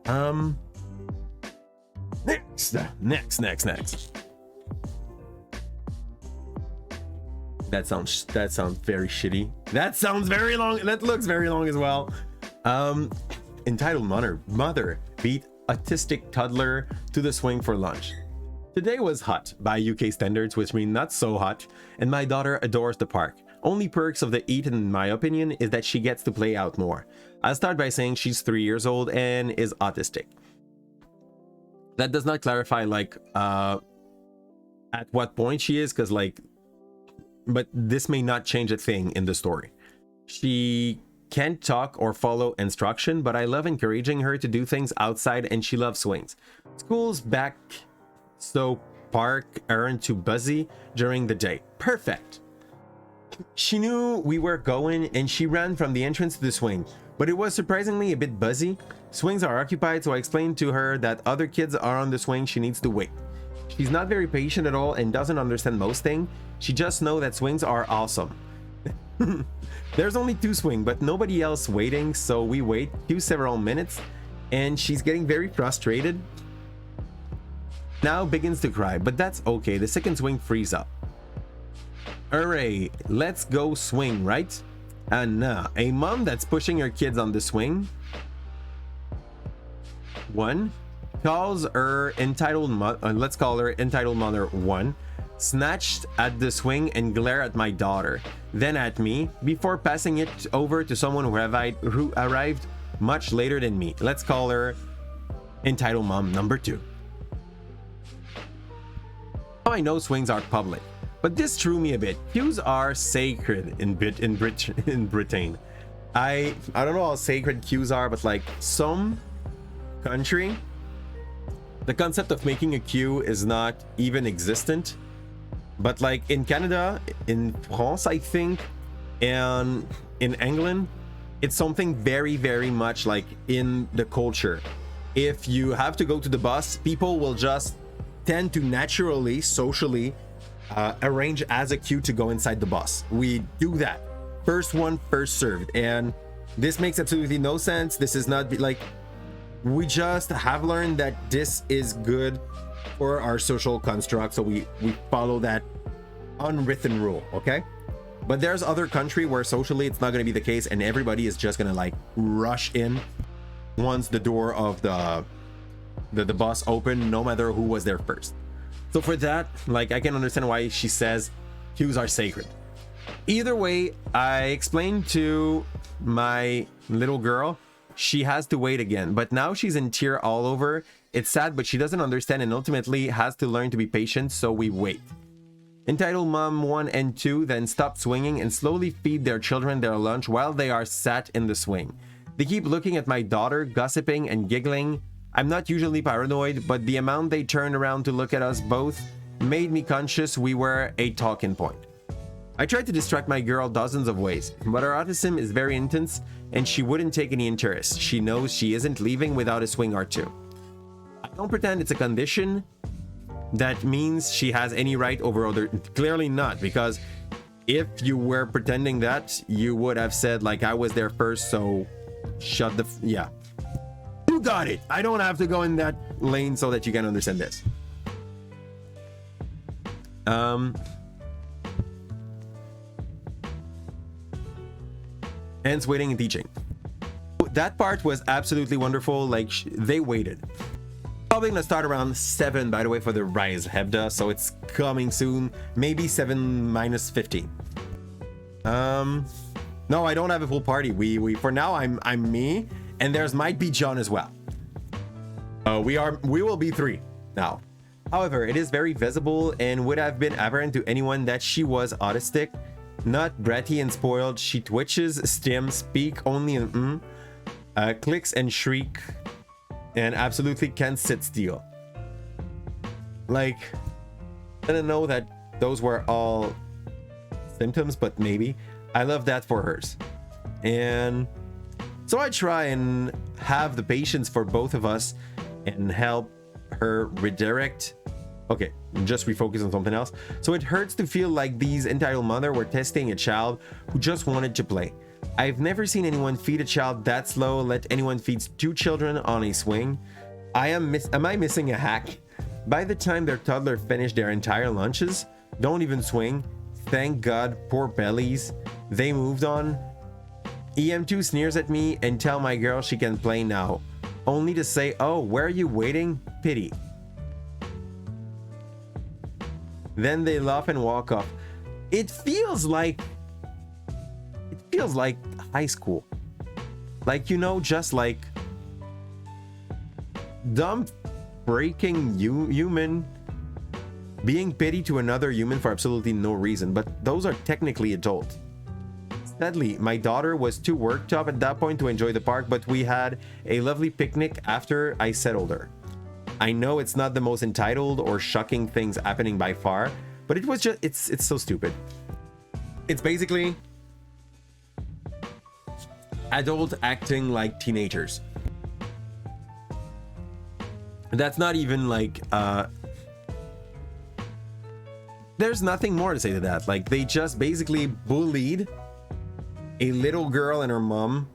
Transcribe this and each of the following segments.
Um, next. That sounds very shitty. That sounds very long. That looks very long as well. Entitled mother beat autistic toddler to the swing for lunch. Today was hot by UK standards, which means not so hot, and my daughter adores the park. Only perks of the heat, in my opinion, is that she gets to play out more. I'll start by saying she's 3 years old and is autistic. That does not clarify like at what point she is, because like, but this may not change a thing in the story. She can't talk or follow instruction, but I love encouraging her to do things outside, and she loves swings. School's back, so park aren't too busy during the day. Perfect. She knew we were going and she ran from the entrance to the swing, but it was surprisingly a bit busy. Swings are occupied, so I explained to her that other kids are on the swing, she needs to wait. She's not very patient at all and doesn't understand most things. She just knows that swings are awesome. There's only 2 swings, but nobody else waiting, so we wait several minutes, and she's getting very frustrated. Now begins to cry, but that's okay. The second swing frees up. Hooray, let's go swing, right? And nah, a mom that's pushing her kids on the swing. 1 calls her entitled let's call her entitled mother 1, snatched at the swing and glare at my daughter, then at me, before passing it over to someone who arrived much later than me. Let's call her entitled mom number 2. I know swings are public, but this threw me a bit. Queues are sacred in Britain. I don't know how sacred queues are, but like some country, the concept of making a queue is not even existent. But like in Canada, in France, I think, and in England, it's something very, very much like in the culture. If you have to go to the bus, people will just tend to naturally, socially arrange as a queue to go inside the bus. We do that. First one, first served. And this makes absolutely no sense. This is not like, we just have learned that this is good for our social construct, so we follow that unwritten rule, okay? But there's other country where socially it's not going to be the case, and everybody is just going to like rush in once the door of the bus open, no matter who was there first. So for that, like, I can understand why she says queues are sacred. Either way, I explained to my little girl she has to wait again, but now she's in tear all over. It's sad, but she doesn't understand and ultimately has to learn to be patient, so we wait. Entitled mom 1 and 2 then stop swinging and slowly feed their children their lunch while they are sat in the swing. They keep looking at my daughter, gossiping and giggling. I'm not usually paranoid, but the amount they turned around to look at us both made me conscious we were a talking point. I tried to distract my girl dozens of ways, but her autism is very intense and she wouldn't take any interest. She knows she isn't leaving without a swing or 2. I don't pretend it's a condition that means she has any right over other. Clearly not, because if you were pretending that, you would have said like, I was there first, so shut the yeah. You got it. I don't have to go in that lane so that you can understand this. Ends waiting and teaching. That part was absolutely wonderful. Like, they waited. Probably gonna start around 7, by the way, for the Rise Hebda, so it's coming soon. Maybe 7 minus 15. No, I don't have a full party. We for now I'm me, and there's might be John as well. We will be 3 now. However, it is very visible and would have been apparent to anyone that she was autistic. Not bratty and spoiled. She twitches, stims, speak only in clicks and shriek, and absolutely can't sit still. Like, I didn't know that those were all symptoms, but maybe. I love that for hers. And so I try and have the patience for both of us and help her redirect. Okay, just refocus on something else. So it hurts to feel like these entitled mother were testing a child who just wanted to play. I've never seen anyone feed a child that slow. Let anyone feeds 2 children on a swing. Am I missing a hack? By the time their toddler finished their entire lunches, don't even swing. Thank God, poor bellies. They moved on. EM2 sneers at me and tell my girl she can play now. Only to say, oh, where are you waiting? Pity. Then they laugh and walk off. It feels like high school. Like, you know, just like dumb breaking human being pity to another human for absolutely no reason, but those are technically adult. Sadly, my daughter was too worked up at that point to enjoy the park, but we had a lovely picnic after I settled her. I know it's not the most entitled or shocking things happening by far, but it was just, it's so stupid. It's basically adult acting like teenagers. That's not even like, there's nothing more to say to that. Like, they just basically bullied a little girl and her mom,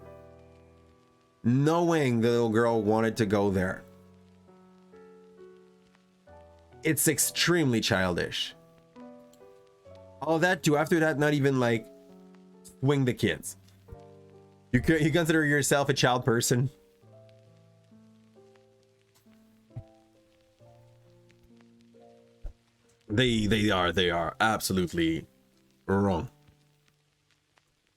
knowing the little girl wanted to go there. It's extremely childish. All that too, after that, not even like swing the kids. You consider yourself a child person? They are absolutely wrong.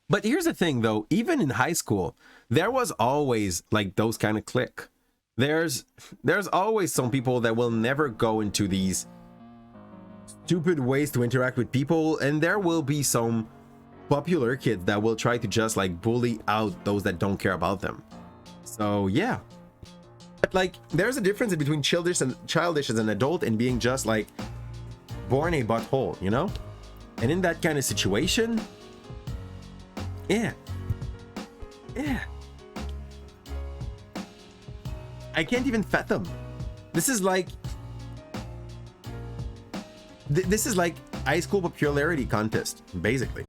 But here's the thing though, even in high school, there was always like those kind of clique. There's always some people that will never go into these stupid ways to interact with people, and there will be some popular kids that will try to just like bully out those that don't care about them. So yeah. But like, there's a difference between childish as an adult and being just like born a butthole, you know? And in that kind of situation, yeah. I can't even fathom. This is like high school popularity contest, basically.